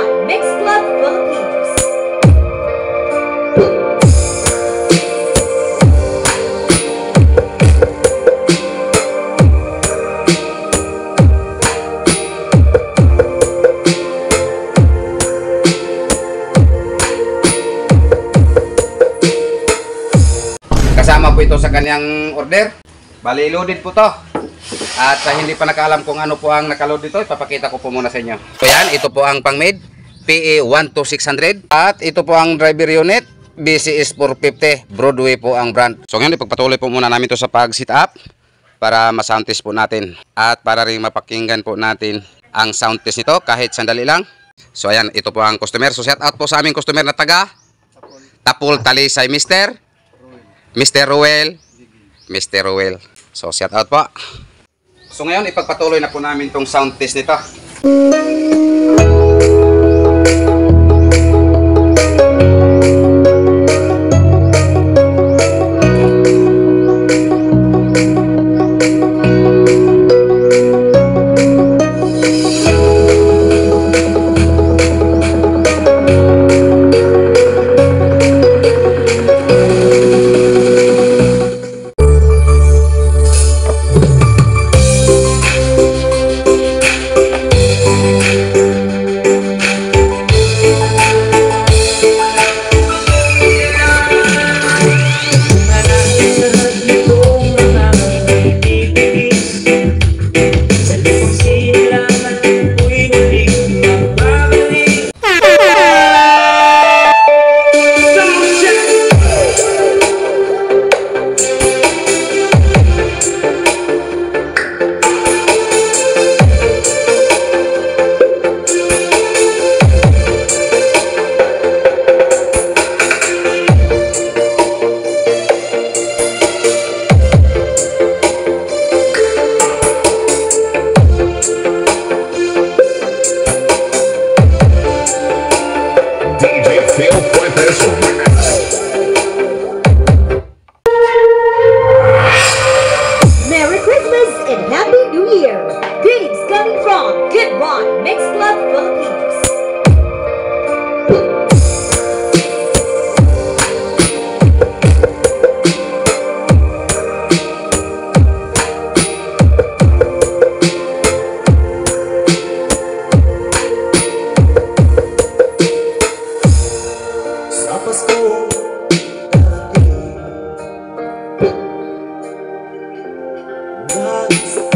One Mix Club Philippines. Kasama po ito sa kanyang order. Bali, loaded po to. At sa hindi pa nakaalam kung ano po ang nakaload dito, ipapakita ko po muna sa inyo. So yan, ito po ang pang-made PA12600. At ito po ang driver unit BCS 450. Broadway po ang brand. So ngayon, ipagpatuloy po muna namin ito sa pag-sit up para ma-sound test po natin. At para rin mapakinggan po natin ang sound test nito kahit sandali lang. So ayan, ito po ang customer. So shout out po sa aming customer na taga Tapul, Talisay, Mr. Ruel. Mr. Ruel. So, shout out po. So, ngayon, ipagpatuloy na po namin itong sound test nito. Merry Christmas and Happy New Year. Greetings coming from Good One Mix Club Philippines. Sa Pasko, darating, nais